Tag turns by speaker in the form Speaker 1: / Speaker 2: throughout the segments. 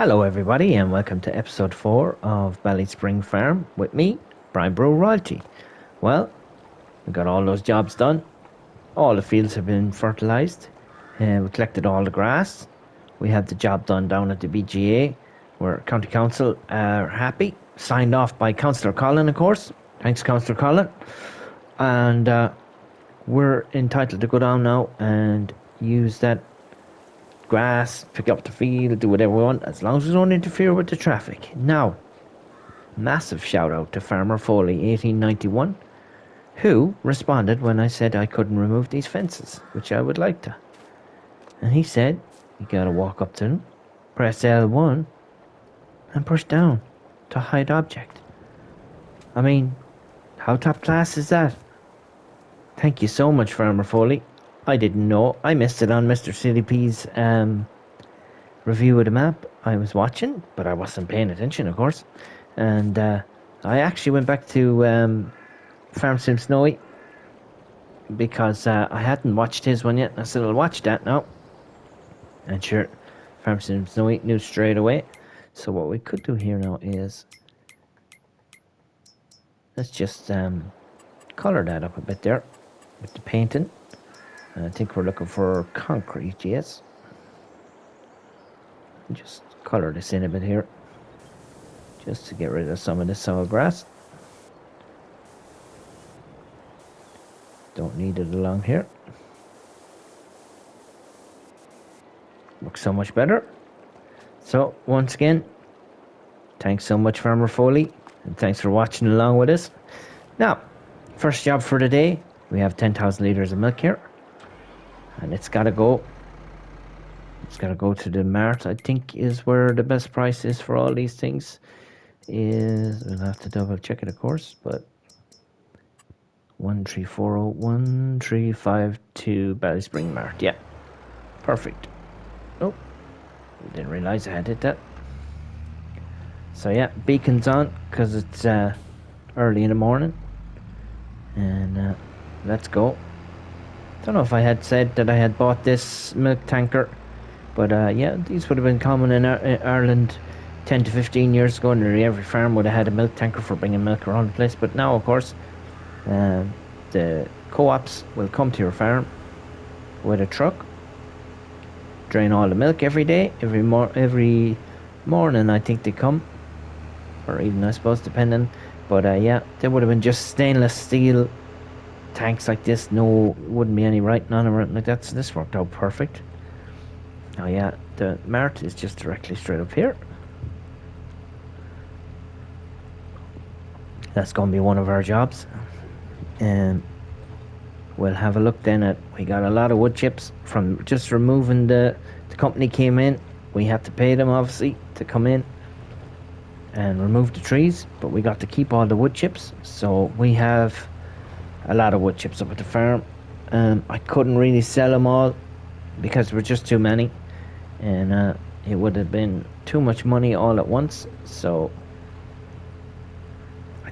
Speaker 1: Hello, everybody, and welcome to episode 4 of Ballyspring Farm with me, Brian Bro Royalty. Well, we got all those jobs done. All the fields have been fertilised, and we collected all the grass. We had the job done down at the BGA, where County Council are happy. Signed off by Councillor Collin, of course. Thanks, Councillor Collin. And we're entitled to go down now and use that grass, pick up the field, do whatever we want, as long as we don't interfere with the traffic. Now, massive shout out to Farmer Foley 1891, who responded when I said I couldn't remove these fences, which I would like to. And he said, you gotta walk up to them, press L1, and push down to hide object. I mean, how top class is that? Thank you so much, Farmer Foley. I didn't know. I missed it on Mr. CDP's review of the map. I was watching, but I wasn't paying attention, of course. And I actually went back to Farm Sim Snowy because I hadn't watched his one yet. I said I'll watch that now. And sure, Farm Sim Snowy knew straight away. So what we could do here now is let's just color that up a bit there with the painting. And I think we're looking for concrete, yes. Just color this in a bit here, just to get rid of some of the soil grass. Don't need it along here. Looks so much better. So once again, thanks so much, Farmer Foley, and thanks for watching along with us. Now, first job for the day, we have 10,000 litres of milk here, and it's got to go to the mart. I think is where the best price is for all these things. We'll have to double check it, of course, but 13401352 Ballyspring Mart. Yeah, perfect. Oh, didn't realise I had hit that. So yeah, beacon's on because it's early in the morning, and let's go. Don't know if I had said that I had bought this milk tanker, but yeah, these would have been common in Ireland 10 to 15 years ago. Nearly every farm would have had a milk tanker for bringing milk around the place. But now, of course, the co-ops will come to your farm with a truck, drain all the milk every day, every morning. I think they come, or even I suppose depending. But yeah, they would have been just stainless steel tanks like this. No, wouldn't be any writing on them or anything like that. So this worked out perfect. Oh yeah, the mart is just directly straight up here. That's going to be one of our jobs. And we'll have a look then at, we got a lot of wood chips from just removing the company came in. We had to pay them obviously to come in and remove the trees, but we got to keep all the wood chips. So we have a lot of wood chips up at the farm. I couldn't really sell them all because there were just too many, and it would have been too much money all at once. So I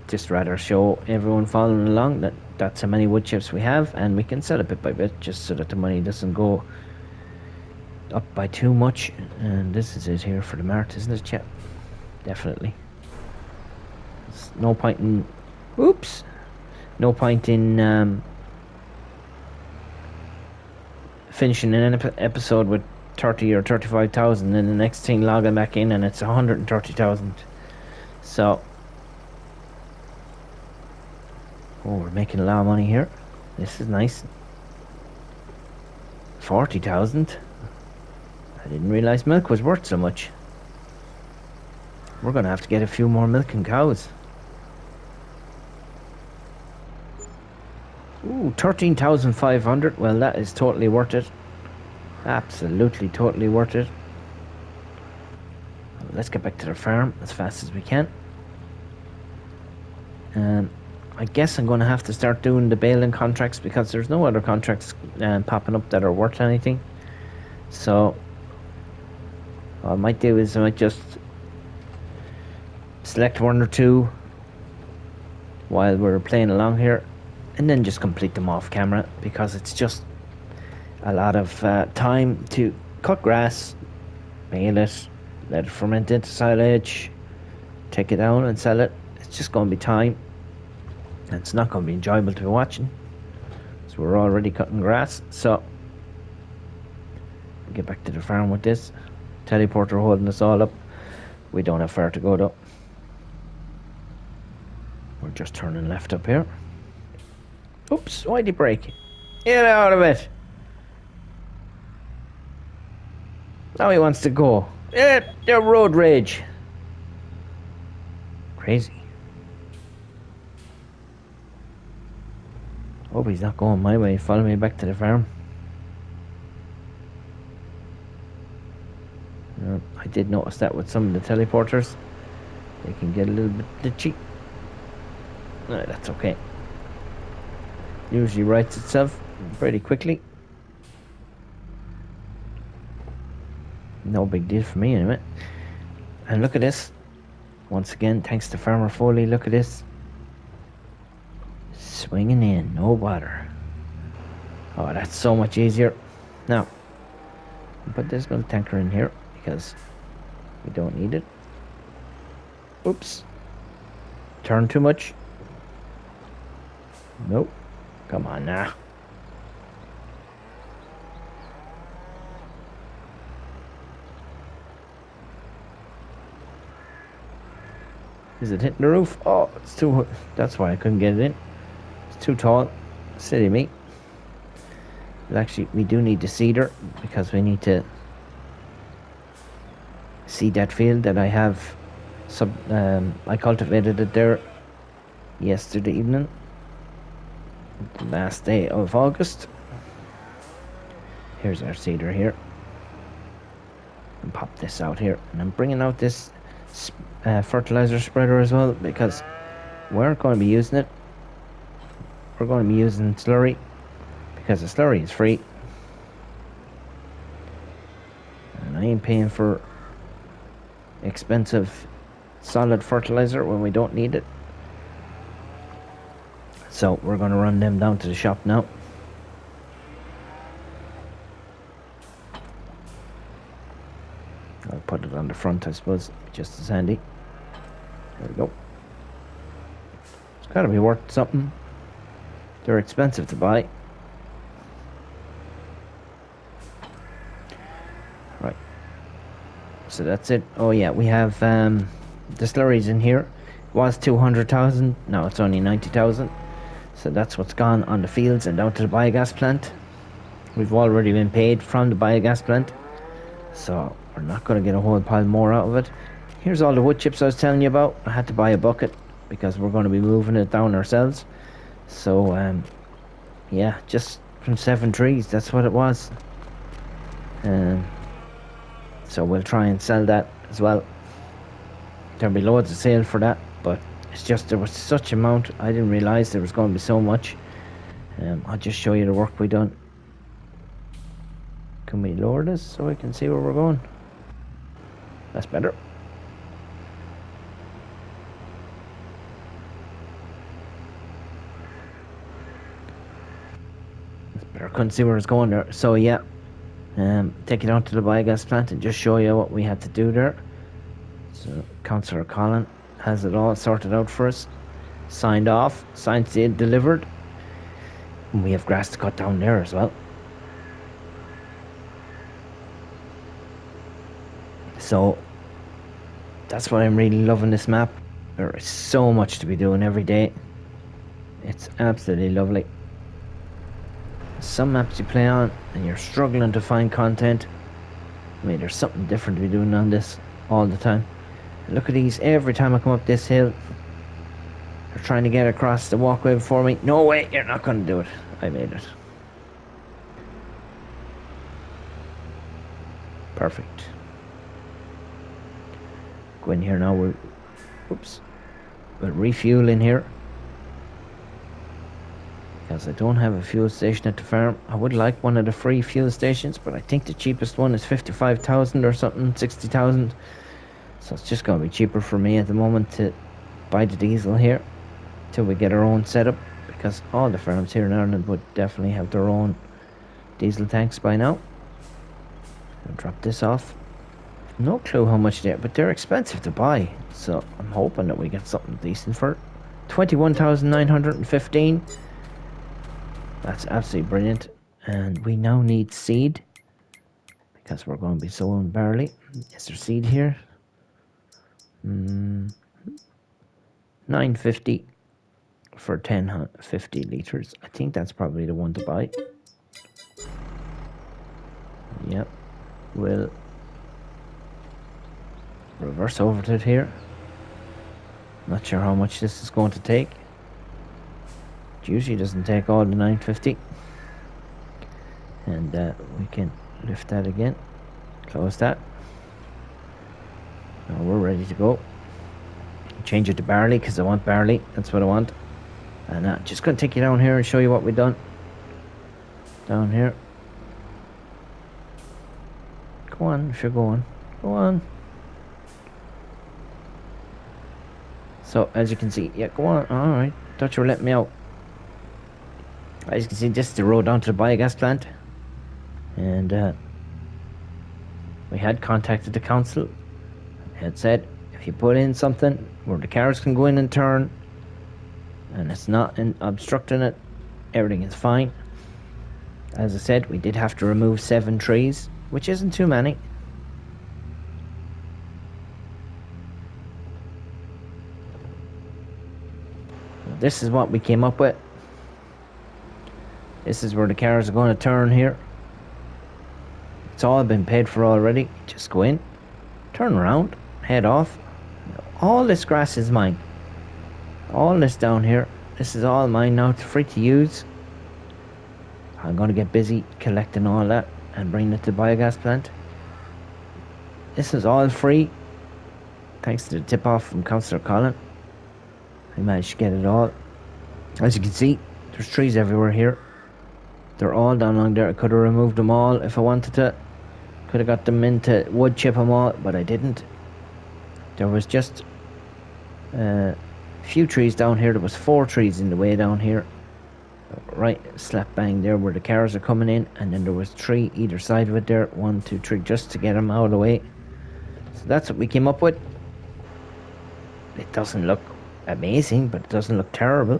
Speaker 1: just rather show everyone following along that that's how many wood chips we have, and we can sell it bit by bit just so that the money doesn't go up by too much. And this is it here for the mart, isn't it, chap? Definitely. There's no point in finishing an episode with 30 or 35,000 and the next thing logging back in and it's 130,000. So we're making a lot of money here. This is nice. 40,000. I didn't realize milk was worth so much. We're gonna have to get a few more milking cows. Ooh, 13,500. Well, that is totally worth it. Absolutely, totally worth it. Let's get back to the farm as fast as we can. I guess I'm going to have to start doing the baling contracts because there's no other contracts popping up that are worth anything. So what I might do is I might just select one or two while we're playing along here, and then just complete them off camera because it's just a lot of time to cut grass, bale it, let it ferment into silage, take it down and sell it. It's just going to be time. It's not going to be enjoyable to be watching. So we're already cutting grass. So get back to the farm with this. Teleporter holding us all up. We don't have far to go though. We're just turning left up here. Oops, why'd he brake? Get out of it! Now he wants to go. The road rage. Crazy. Hope he's not going my way. Follow me back to the farm. I did notice that with some of the teleporters. They can get a little bit glitchy. No, that's okay. Usually rights itself pretty quickly. No big deal for me anyway. And look at this. Once again, thanks to Farmer Foley, look at this. Swinging in, no bother. Oh, that's so much easier. Now, put this little tanker in here because we don't need it. Oops. Turn too much. Nope. Come on now. Is it hitting the roof? Oh, it's too... That's why I couldn't get it in. It's too tall. Silly me. But actually, we do need the seeder because we need to seed that field that I have. I cultivated it there yesterday evening. The last day of August. Here's our seeder here. And pop this out here. And I'm bringing out this fertilizer spreader as well because we're going to be using it. We're going to be using slurry because the slurry is free and I ain't paying for expensive solid fertilizer when we don't need it. So we're going to run them down to the shop now. I'll put it on the front, I suppose, just as handy. There we go. It's got to be worth something. They're expensive to buy. Right. So that's it. Oh yeah, we have the slurries in here. It was 200,000. Now it's only 90,000. So that's what's gone on the fields and down to the biogas plant. We've already been paid from the biogas plant. So we're not going to get a whole pile more out of it. Here's all the wood chips I was telling you about. I had to buy a bucket because we're going to be moving it down ourselves. So yeah, just from 7 trees, that's what it was. So we'll try and sell that as well. There'll be loads of sale for that, but it's just there was such amount. I didn't realise there was going to be so much. I'll just show you the work we done. Can we lower this so I can see where we're going? That's better. That's better. I couldn't see where it's going there. So yeah, take it out to the biogas plant and just show you what we had to do there. So Councillor Colin has it all sorted out for us. Signed off, signed, sealed, delivered. And we have grass to cut down there as well. So that's why I'm really loving this map. There is so much to be doing every day. It's absolutely lovely. Some maps you play on and you're struggling to find content. I mean, there's something different to be doing on this all the time. And look at these, every time I come up this hill, they're trying to get across the walkway before me. No way, you're not going to do it. I made it. Perfect. Go in here now. We'll refuel in here because I don't have a fuel station at the farm. I would like one of the free fuel stations, but I think the cheapest one is 55,000 or something, 60,000. So it's just going to be cheaper for me at the moment to buy the diesel here till we get our own setup, because all the farms here in Ireland would definitely have their own diesel tanks by now. I'll drop this off. No clue how much they are, but they're expensive to buy. So I'm hoping that we get something decent for it. 21,915. That's absolutely brilliant. And we now need seed because we're going to be sowing barley. Is there seed here? 950 for 1050 liters. I think that's probably the one to buy. Yep. We'll reverse over to it here. Not sure how much this is going to take. It usually doesn't take all the 950. And we can lift that again. Close that. Now we're ready to go. Change it to barley because I want barley. That's what I want. And just going to take you down here and show you what we've done. Down here. Go on, if you're going. Go on. So, as you can see, yeah, go on. Alright. Thought you were letting me out. As you can see, this is the road down to the biogas plant. And we had contacted the council. Had said, if you put in something where the cars can go in and turn, and it's not obstructing it, everything is fine. As I said, we did have to remove 7 trees, which isn't too many. This is what we came up with. This is where the cars are going to turn here. It's all been paid for already. Just go in, turn around, head off. All this grass is mine. All this down here, this is all mine now. It's free to use. I'm going to get busy collecting all that and bringing it to the biogas plant. This is all free, thanks to the tip-off from Councillor Colin. I managed to get it all. As you can see, there's trees everywhere here. They're all down along there. I could have removed them all if I wanted to. Could have got them in to wood chip them all, but I didn't. There was just a few trees down here. There was 4 trees in the way down here. Right slap bang there where the cars are coming in. And then there was 3 either side of it there. 1, 2, 3, just to get them out of the way. So that's what we came up with. It doesn't look amazing, but it doesn't look terrible.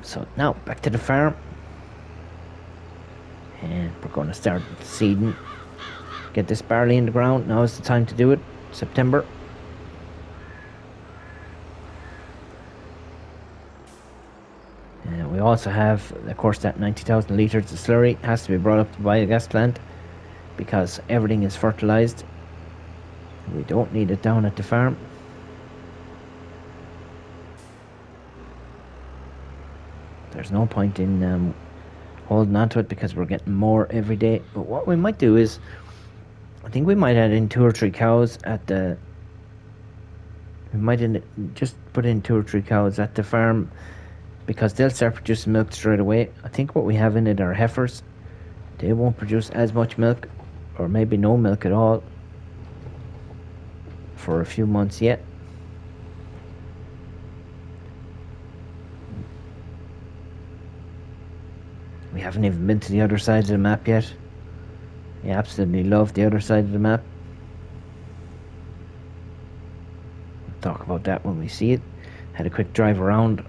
Speaker 1: So now back to the farm, and we're going to start seeding. Get this barley in the ground. Now is the time to do it. September. We also have, of course, that 90,000 litres of slurry has to be brought up to the biogas plant because everything is fertilised. We don't need it down at the farm. There's no point in holding on to it because we're getting more every day. But what we might do is, I think we might add in 2 or 3 cows at the. We might just put in 2 or 3 cows at the farm because they'll start producing milk straight away. I think what we have in it are heifers. They won't produce as much milk, or maybe no milk at all, for a few months yet. We haven't even been to the other side of the map yet. I absolutely love the other side of the map. We'll talk about that when we see it. Had a quick drive around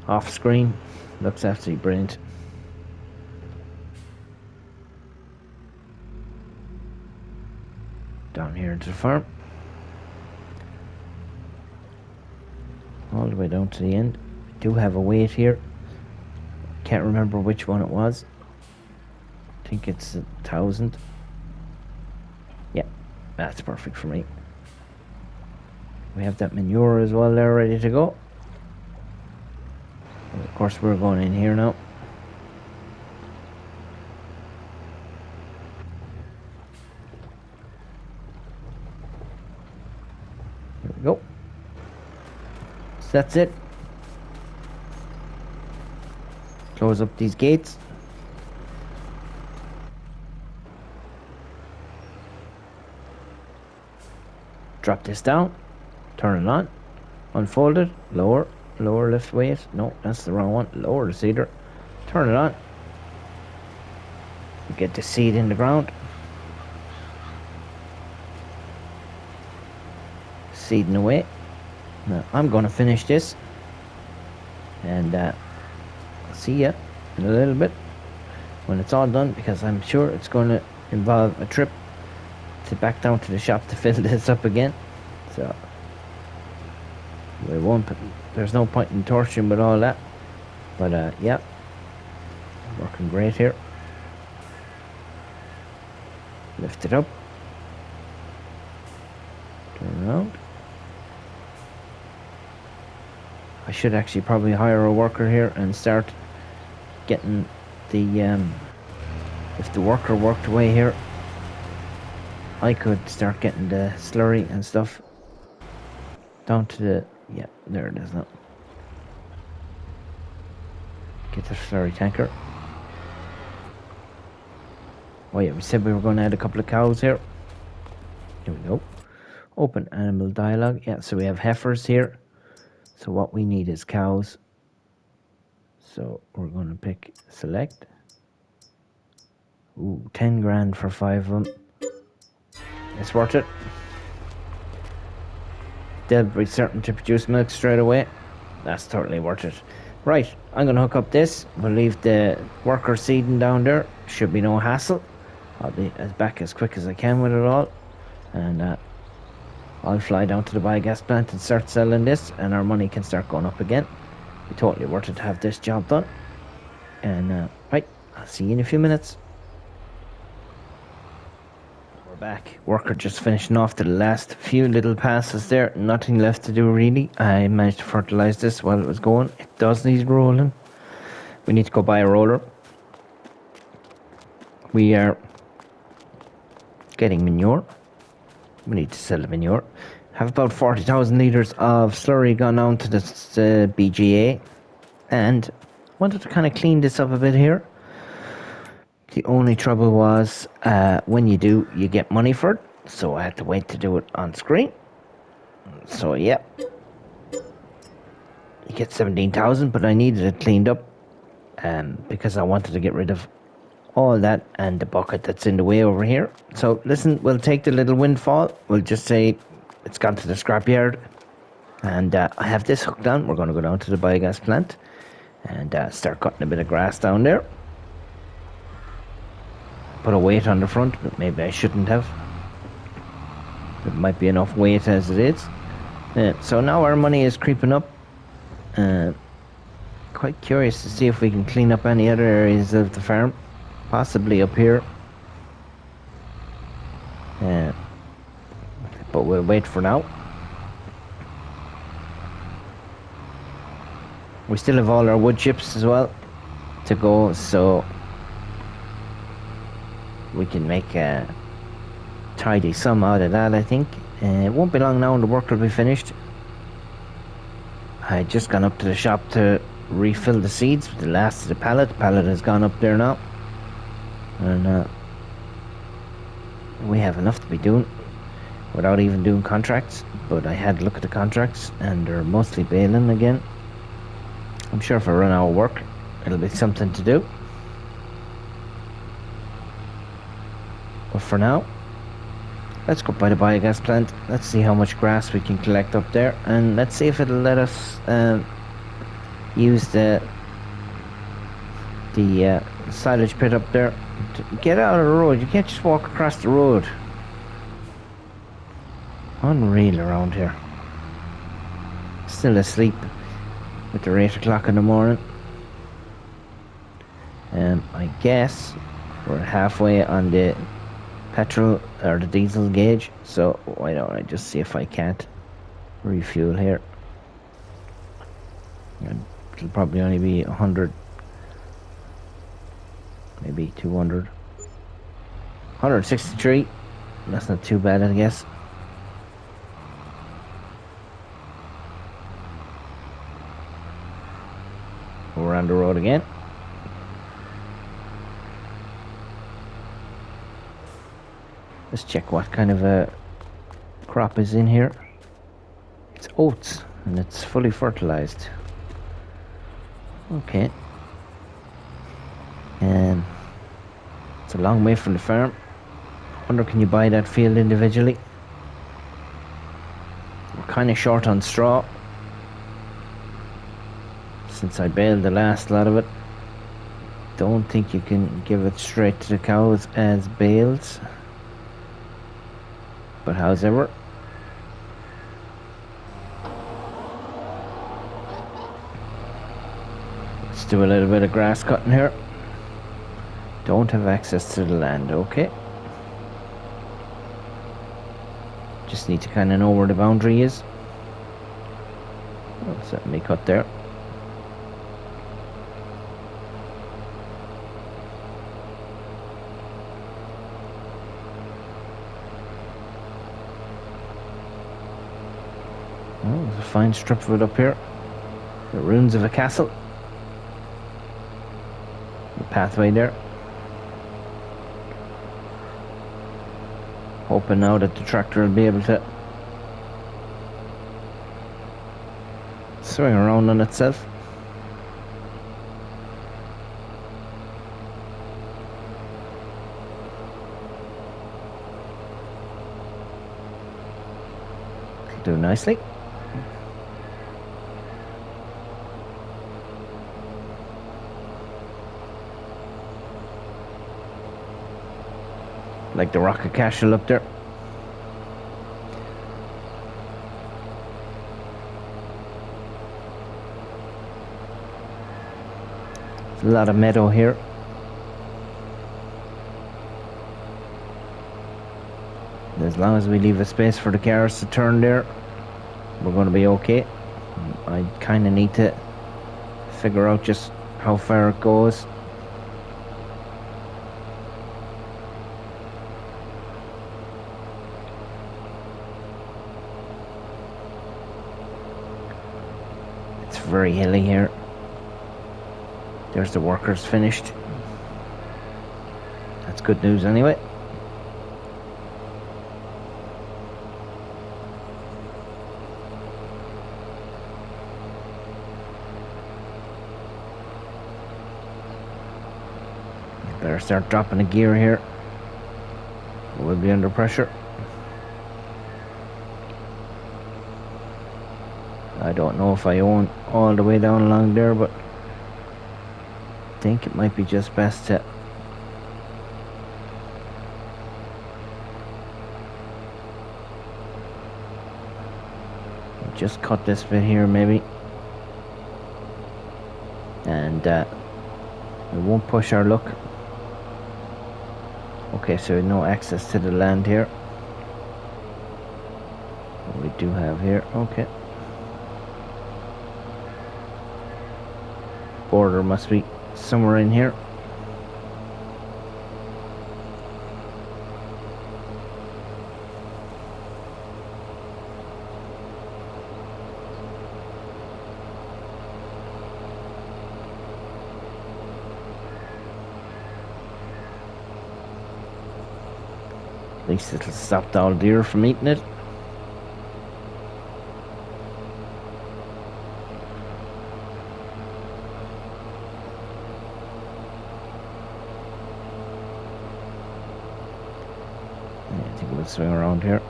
Speaker 1: off screen. Looks absolutely brilliant. Down here into the farm. All the way down to the end. We do have a weight here. Can't remember which one it was. I think it's 1,000. Yeah, that's perfect for me. We have that manure as well there ready to go. And of course we're going in here now. There we go. So that's it. Close up these gates. Drop this down. Turn it on. Unfold it. Lower. Lower, lift weight. No, that's the wrong one. Lower the seeder. Turn it on. Get the seed in the ground. seeding away. Now I'm going to finish this, and I'll see ya in a little bit when it's all done, because I'm sure it's going to involve a trip to back down to the shop to fill this up again. So we won't. There's no point in torturing with all that. But yeah, working great here. Lift it up. Turn around. I should actually probably hire a worker here and start getting the if the worker worked away here, I could start getting the slurry and stuff down to the, yeah, there it is now. Get the slurry tanker. Oh yeah, we said we were going to add a couple of cows here. Here we go. Open animal dialogue. Yeah, so we have heifers here. So what we need is cows. So we're going to pick select. Ooh, 10 grand for 5 of them. It's worth it. They'll be certain to produce milk straight away. That's totally worth it. Right, I'm going to hook up this. We'll leave the worker seeding down there. Should be no hassle. I'll be back as quick as I can with it all. And I'll fly down to the biogas plant and start selling this, and our money can start going up again. Be totally worth it to have this job done. And right, I'll see you in a few minutes. We're back. Worker just finishing off the last few little passes there. Nothing left to do really. I managed to fertilise this while it was going. It does need rolling. We need to go buy a roller. We are getting manure. We need to sell the manure. Have about 40,000 litres of slurry gone down to this BGA. And wanted to kind of clean this up a bit here. The only trouble was when you do, you get money for it. So I had to wait to do it on screen. So yeah, you get 17,000, but I needed it cleaned up because I wanted to get rid of all that and the bucket that's in the way over here. So listen, we'll take the little windfall. We'll just say it's gone to the scrapyard. And I have this hooked on. We're going to go down to the biogas plant and start cutting a bit of grass down there. Put a weight on the front, but maybe I shouldn't have. It might be enough weight as it is. So now our money is creeping up. Quite curious to see if we can clean up any other areas of the farm. Possibly up here. But we'll wait for now. We still have all our wood chips as well to go, so we can make a tidy sum out of that, I think. It won't be long now and the work will be finished. I just gone up to the shop to refill the seeds with the last of the pallet. The pallet has gone up there now. And we have enough to be doing without even doing contracts. But I had a look at the contracts and they're mostly baling again. I'm sure if I run out of work, it'll be something to do. But for now, let's go by the biogas plant. Let's see how much grass we can collect up there, and let's see if it'll let us use the silage pit up there. Get out of the road. You can't just walk across the road. Unreal around here. Still asleep with the 8 o'clock in the morning. I guess we're halfway on the petrol or the diesel gauge, so why don't I just see if I can't refuel here. It'll probably only be 100, maybe 200. 163. That's not too bad, I guess. We're on the road again. Let's check what kind of a crop is in here. It's oats and it's fully fertilized. Okay. And it's a long way from the farm. Wonder, can you buy that field individually? kind of short on straw since I baled the last lot of it. Don't think you can give it straight to the cows as bales, but however, let's do a little bit of grass cutting here. Don't have access to the land, okay. Just need to kind of know where the boundary is. Let's let me cut there. Oh, there's a fine strip of it up here. The ruins of a castle. The pathway there. Hoping now that the tractor will be able to swing around on itself. Do nicely. Like the rocket castle up there. There's a lot of meadow here. As long as we leave a space for the cars to turn there, we're going to be okay. I kind of need to figure out just how far it goes. It's very hilly here. There's the workers finished. That's good news anyway. Better start dropping the gear here. We'll be under pressure. I don't know if I own all the way down along there, but I think it might be just best to just cut this bit here maybe, and it won't push our luck. Okay, so no access to the land here. We do have here, okay. Border must be somewhere in here. At least it'll stop the old deer from eating it. I think we'll swing around here.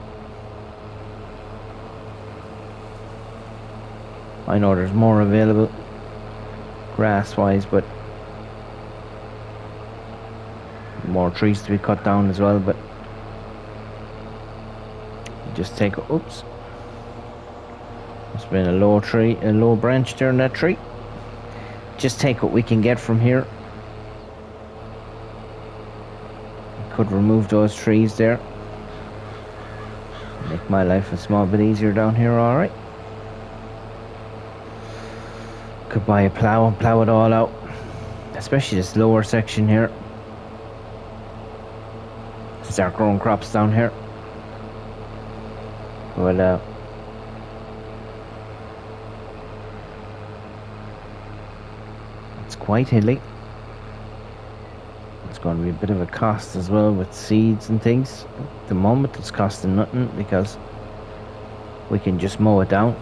Speaker 1: I know there's more available grass-wise, but more trees to be cut down as well, but just take, oops, there's been a low tree, a low branch there in that tree. Just take what we can get from here. Could remove those trees there. Make my life a small bit easier down here, alright. Could buy a plow and plow it all out. Especially this lower section here. Start growing crops down here. Well, it's quite hilly. It's going to be a bit of a cost as well with seeds and things. At the moment it's costing nothing because we can just mow it down.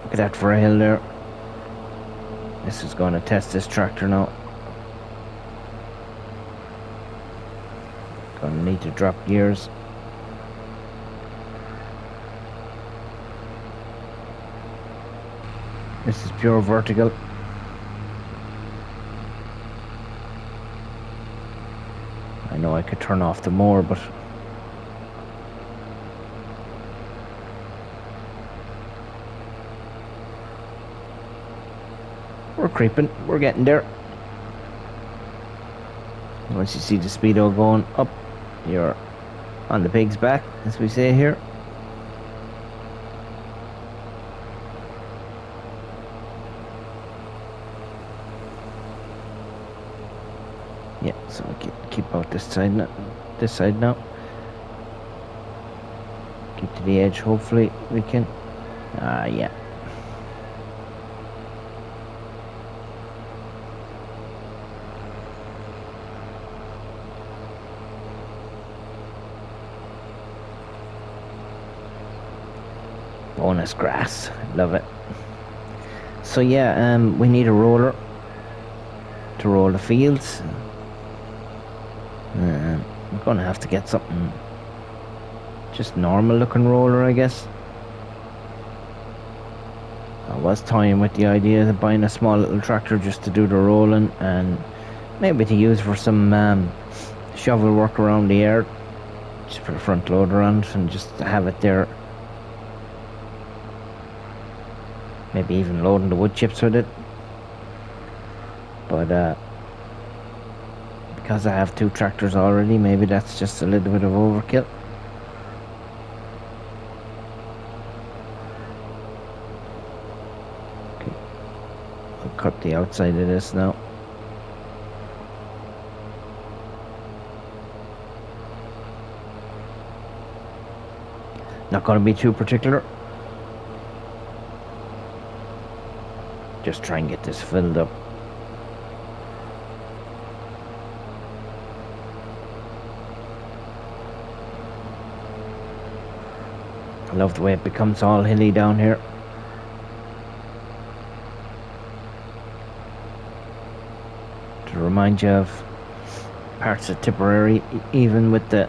Speaker 1: Look at that for a hill there. This is going to test this tractor now. Going to need to drop gears. This is pure vertical. I know I could turn off the mower, but we're creeping. We're getting there. Once you see the speedo going up, you're on the pig's back, as we say here. Yeah, so we keep out this side now. This side now. Keep to the edge. Hopefully we can. Yeah. Bonus grass. Love it. So yeah, we need a roller to roll the fields. We're gonna have to get something just normal looking roller, I guess. I was toying with the idea of buying a small little tractor just to do the rolling and maybe to use for some shovel work around the yard. Just put a front loader on it and just have it there. Maybe even loading the wood chips with it. But because I have 2 tractors already, maybe that's just a little bit of overkill. Okay. I'll cut the outside of this now. Not going to be too particular. Just try and get this filled up. I love the way it becomes all hilly down here. To remind you of parts of Tipperary, even with the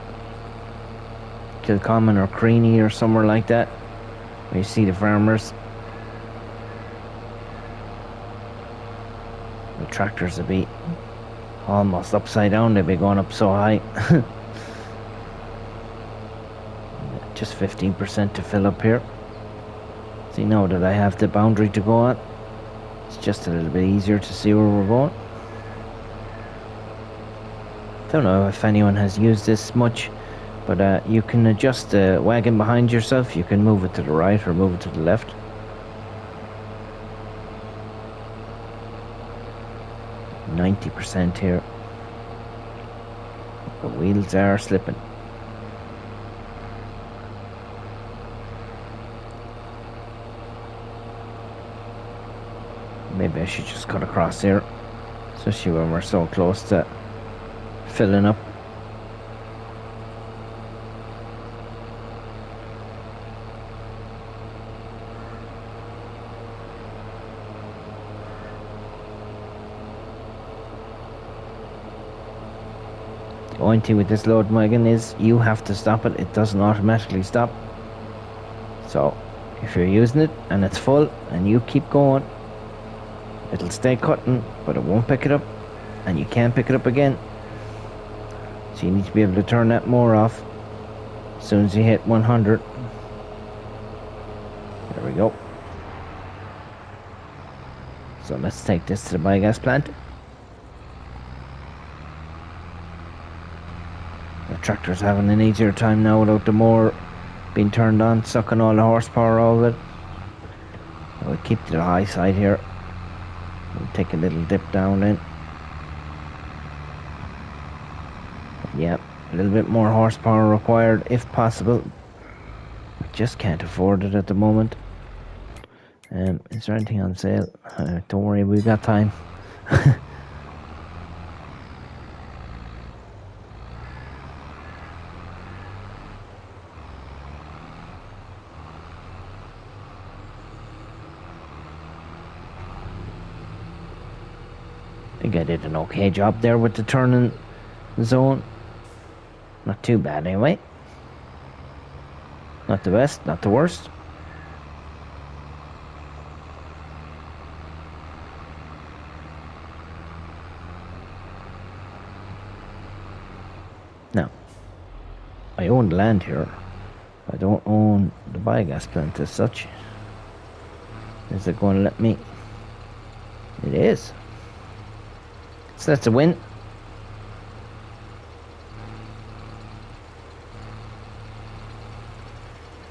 Speaker 1: Kilcommon or Creany or somewhere like that, where you see the farmers. The tractors would be almost upside down, they'd be going up so high. Just 15% to fill up here. See, now that I have the boundary to go on, it's just a little bit easier to see where we're going. Don't know if anyone has used this much, but you can adjust the wagon behind yourself. You can move it to the right or move it to the left. %90 here. The wheels are slipping. Maybe I should just cut across here, especially when we're so close to filling up. The only thing with this load wagon is you have to stop it. It doesn't automatically stop. So if you're using it and it's full and you keep going, it'll stay cutting, but it won't pick it up, and you can't pick it up again. So you need to be able to turn that mower off as soon as you hit 100. There we go. So let's take this to the biogas plant. The tractor's having an easier time now without the mower being turned on, sucking all the horsepower out of it. We'll keep to the high side here. We'll take a little dip down in. Yeah, a little bit more horsepower required if possible. We just can't afford it at the moment. Is there anything on sale? Don't worry, we've got time. I think I did an okay job there with the turning zone. Not too bad anyway. Not the best, not the worst. Now, I own the land here. I don't own the biogas plant as such. Is it going to let me? It is. So that's a win.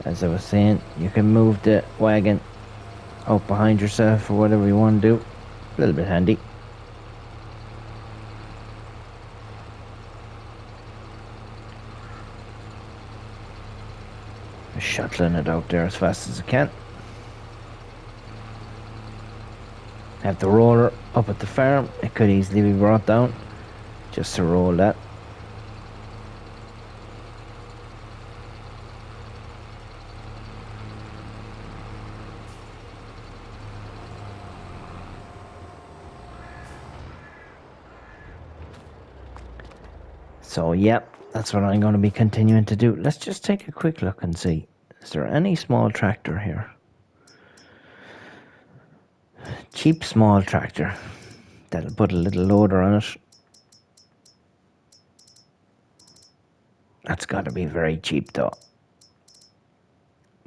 Speaker 1: As I was saying, you can move the wagon out behind yourself or whatever you want to do. A little bit handy. Just shuttling it out there as fast as I can. Have the roller up at the farm. It could easily be brought down just to roll that. So, yep, that's what I'm going to be continuing to do. Let's just take a quick look and see. Is there any small tractor here? Cheap small tractor. That'll put a little loader on it. That's got to be very cheap though.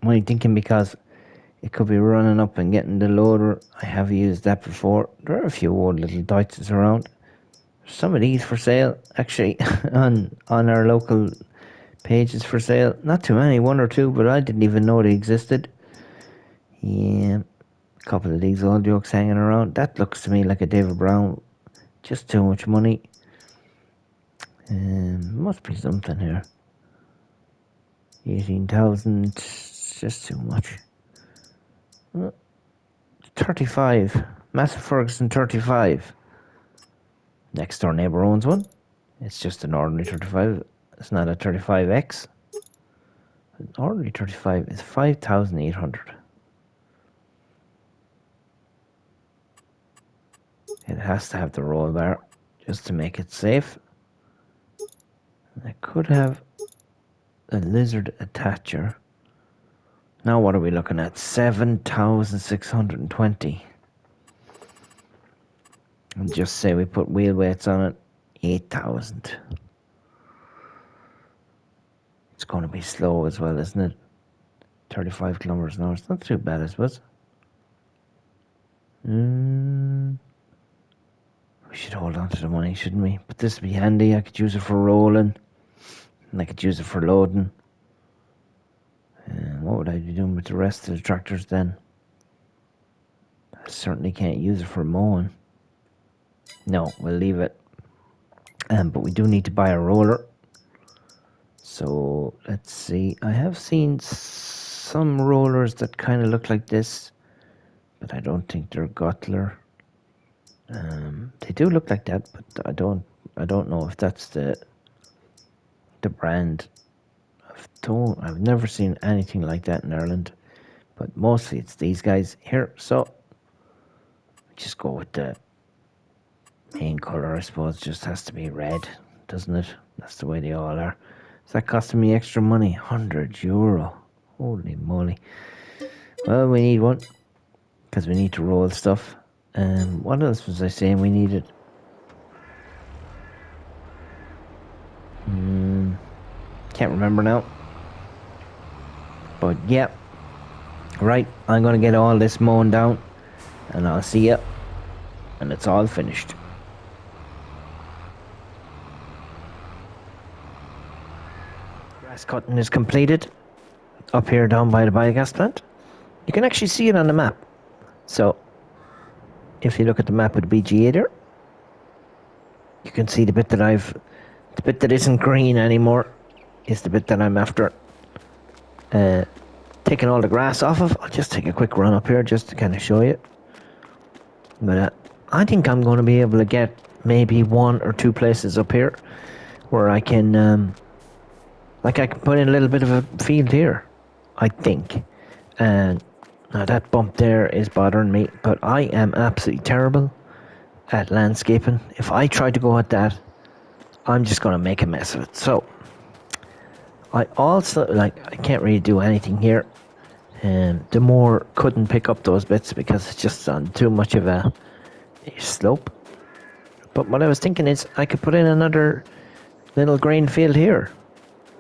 Speaker 1: I'm only thinking because it could be running up and getting the loader. I have used that before. There are a few old little Deutzes around. Some of these for sale, actually, on our local pages for sale. Not too many, one or two, but I didn't even know they existed. Yeah, a couple of these old jokes hanging around. That looks to me like a David Brown. Just too much money. Must be something here. 18,000, just too much. 35. Massive Ferguson 35. Next door neighbour owns one. It's just an ordinary 35. It's not a 35X. An ordinary 35 is 5,800. It has to have the roll bar just to make it safe. I could have a lizard attacher. Now what are we looking at? 7,620. And just say we put wheel weights on it. 8,000. It's going to be slow as well, isn't it? 35 kilometers an hour. It's not too bad, I suppose. We should hold on to the money, shouldn't we? But this would be handy. I could use it for rolling. And I could use it for loading. What would I be doing with the rest of the tractors then? I certainly can't use it for mowing. No, we'll leave it. But we do need to buy a roller. So let's see. I have seen some rollers that kind of look like this, but I don't think they're Gotler. They do look like that, but I don't know if that's the brand. I've never seen anything like that in Ireland, but mostly it's these guys here. So just go with the main color, I suppose. Just has to be red, doesn't it? That's the way they all are. Is that costing me extra money? €100. Holy moly. Well, we need one because we need to roll stuff. What else was I saying we needed? Can't remember now. But yeah. Right, I'm going to get all this mown down and I'll see you and it's all finished. Grass cutting is completed up here down by the biogas plant. You can actually see it on the map. So if you look at the map with the BGA there, you can see the bit that isn't green anymore is the bit that I'm after taking all the grass off of. I'll just take a quick run up here just to kind of show you. But I think I'm going to be able to get maybe one or two places up here where I can I can put in a little bit of a field here, I think. And now that bump there is bothering me, but I am absolutely terrible at landscaping. If I try to go at that, I'm just going to make a mess of it. So I also, I can't really do anything here. The mower couldn't pick up those bits because it's just on too much of a slope. But what I was thinking is I could put in another little grain field here.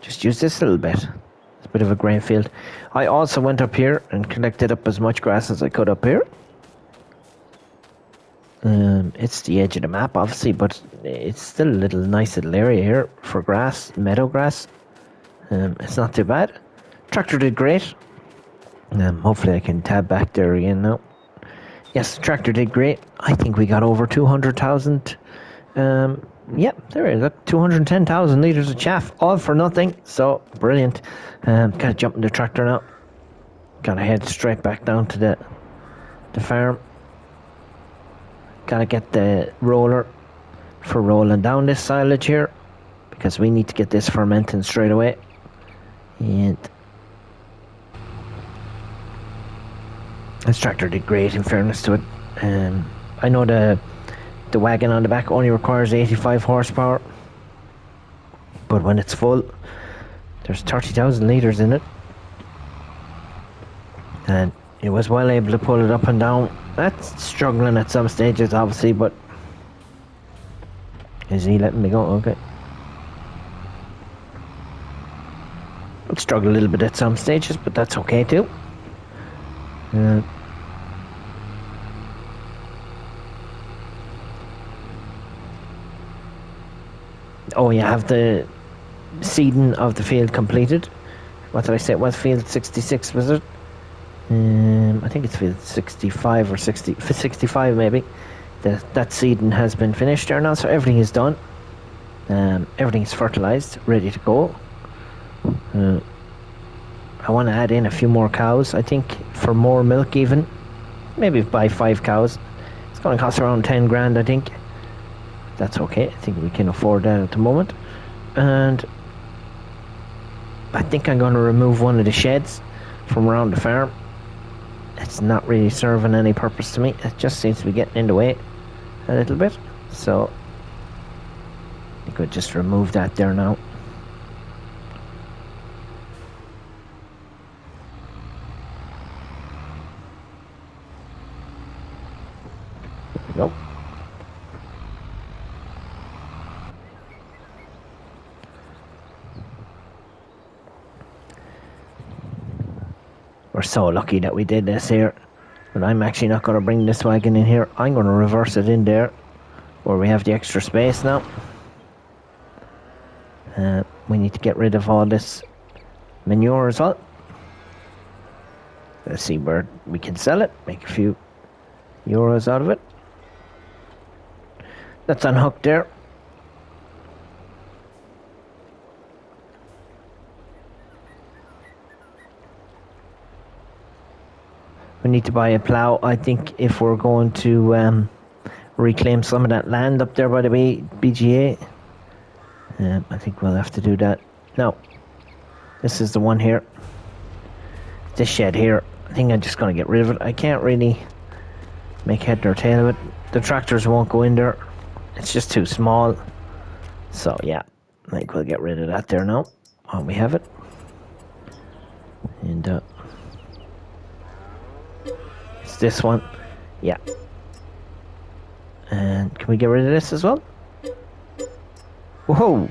Speaker 1: Just use this little bit. It's a bit of a grain field. I also went up here and collected up as much grass as I could up here. It's the edge of the map, obviously, but it's still a nice little area here for grass, meadow grass. It's not too bad. Tractor did great. Hopefully I can tab back there again now. Yes, the tractor did great. I think we got over 200,000. Yep, there it is. Look, 210,000 litres of chaff, all for nothing. So, brilliant. Gotta jump in the tractor now. Gotta head straight back down to the farm. Gotta get the roller for rolling down this silage here, because we need to get this fermenting straight away. And this tractor did great, in fairness to it. I know the wagon on the back only requires 85 horsepower, but when it's full, there's 30,000 litres in it, and it was well able to pull it up and down. That's struggling at some stages, obviously, but is he letting me go? Okay. I'll struggle a little bit at some stages, but that's okay too. Oh, you have the seeding of the field completed. What did I say? It was field 66, was it? I think it's field 65 or 65 maybe. That seeding has been finished there now, so everything is done. Everything is fertilised, ready to go. I want to add in a few more cows, I think, for more milk even. Maybe buy 5 cows. It's going to cost around 10 grand, I think. That's okay, I think we can afford that at the moment. And I think I'm going to remove one of the sheds from around the farm. It's not really serving any purpose to me. It just seems to be getting in the way a little bit. So I could just remove that there now. There we go. We're so lucky that we did this here. But I'm actually not going to bring this wagon in here. I'm going to reverse it in there, where we have the extra space now. We need to get rid of all this manure as well. Let's see where we can sell it, make a few euros out of it. That's unhooked there. We need to buy a plough, I think, if we're going to reclaim some of that land up there by the BGA. I think we'll have to do that. No, this is the one here. This shed here, I think I'm just going to get rid of it. I can't really make head or tail of it. The tractors won't go in there. It's just too small. So yeah, I think we'll get rid of that there now while we have it. And it's this one. Yeah. And can we get rid of this as well? Whoa!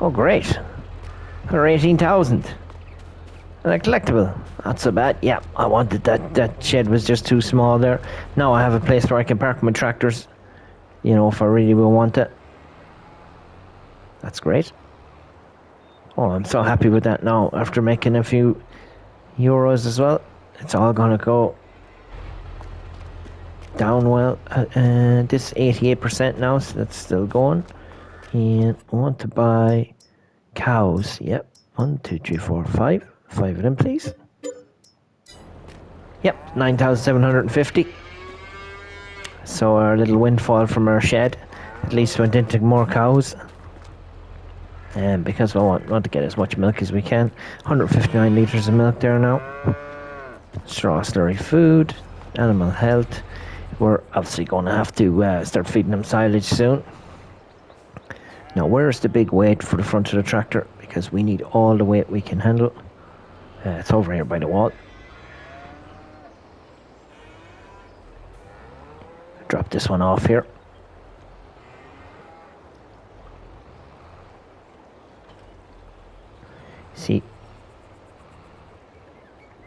Speaker 1: Oh great. 118,000. And a collectible. Not so bad. Yeah, I wanted that. That shed was just too small there. Now I have a place where I can park my tractors. You know, if I really will want it. That's great. Oh, I'm so happy with that now. After making a few euros as well. It's all gonna go down well. This 88% now, so that's still going. And I want to buy cows. Yep. 1, 2, 3, 4, 5. 5 of them, please. Yep, 9,750. So our little windfall from our shed at least went into more cows. And because we want to get as much milk as we can. 159 litres of milk there now. Straw slurry food. Animal health. We're obviously going to have to start feeding them silage soon. Now where's the big weight for the front of the tractor? Because we need all the weight we can handle. It's over here by the wall. Drop this one off here. See.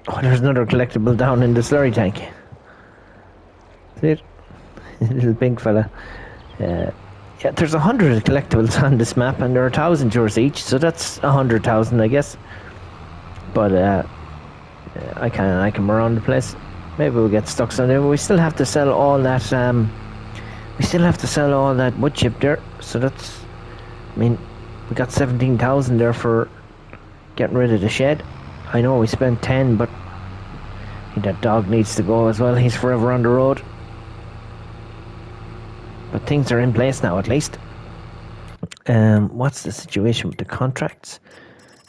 Speaker 1: Oh, there's another collectible down in the slurry tank. See it? Little pink fella. Yeah, there's 100 collectibles on this map, and there are 1,000 yours each, so that's 100,000, I guess. But I can around the place. Maybe we'll get stuck somewhere. We still have to sell all that. We still have to sell all that wood chip there. So that's. I mean, we got 17,000 there for getting rid of the shed. I know we spent 10, but that dog needs to go as well. He's forever on the road. But things are in place now, at least. What's the situation with the contracts?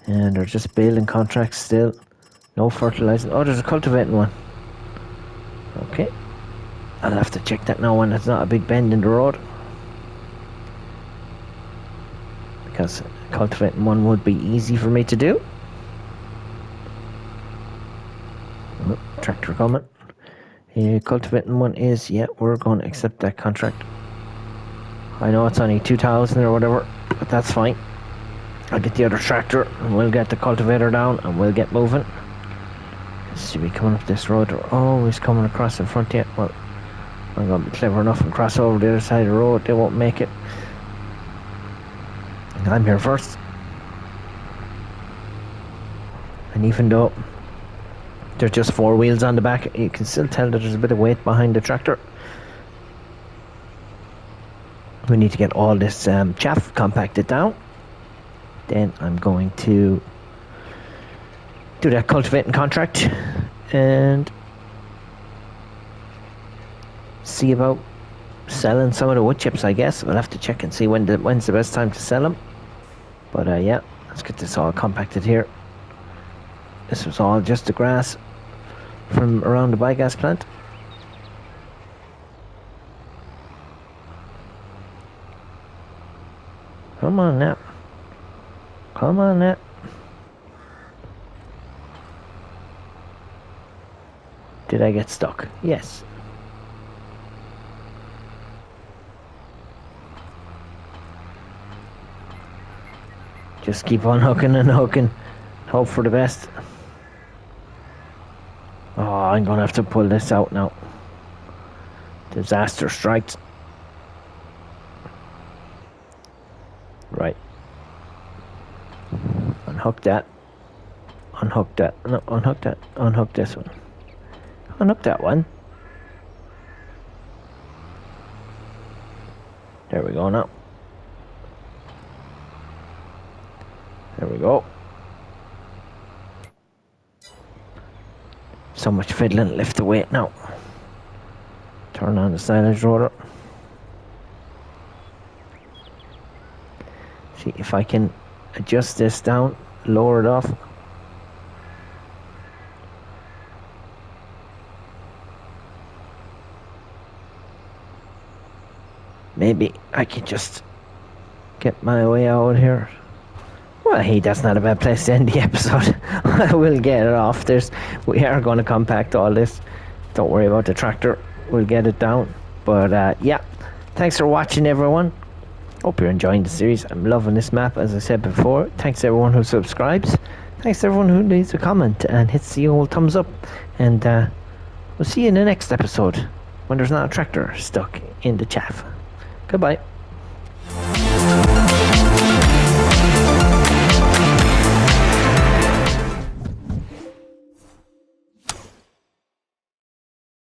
Speaker 1: And they're just building contracts still. No fertilizing. Oh, there's a cultivating one. Okay. I'll have to check that now when it's not a big bend in the road. Because cultivating one would be easy for me to do. Oh, tractor coming. Cultivating one is, yeah, we're going to accept that contract. I know it's only 2,000 or whatever, but that's fine. I'll get the other tractor and we'll get the cultivator down and we'll get moving. Should be coming up this road. Oh, he's coming across in front yet. Well, I'm going to be clever enough and cross over the other side of the road. They won't make it. I'm here first. And even though there's just 4 wheels on the back, you can still tell that there's a bit of weight behind the tractor. We need to get all this chaff compacted down. Then I'm going to do that cultivating contract and see about selling some of the wood chips, I guess. We'll have to check and see when's the best time to sell them. But yeah, let's get this all compacted here. This was all just the grass from around the biogas plant. Come on now. Come on now. Did I get stuck? Yes. Just keep on hooking and hooking. Hope for the best. Oh, I'm gonna have to pull this out now. Disaster strikes. Right. Unhook that. Unhook that. No, unhook that. Unhook this one. Unhook that one. There we go now. There we go. So much fiddling, lift the weight now. Turn on the silage rotor. See if I can adjust this down, lower it off. Maybe I can just get my way out here. Well, hey, that's not a bad place to end the episode. I will get it off. We are going to compact all this. Don't worry about the tractor. We'll get it down. But yeah, thanks for watching, everyone. Hope you're enjoying the series. I'm loving this map, as I said before. Thanks to everyone who subscribes. Thanks to everyone who leaves a comment and hits the old thumbs up. And we'll see you in the next episode when there's not a tractor stuck in the chaff. Goodbye.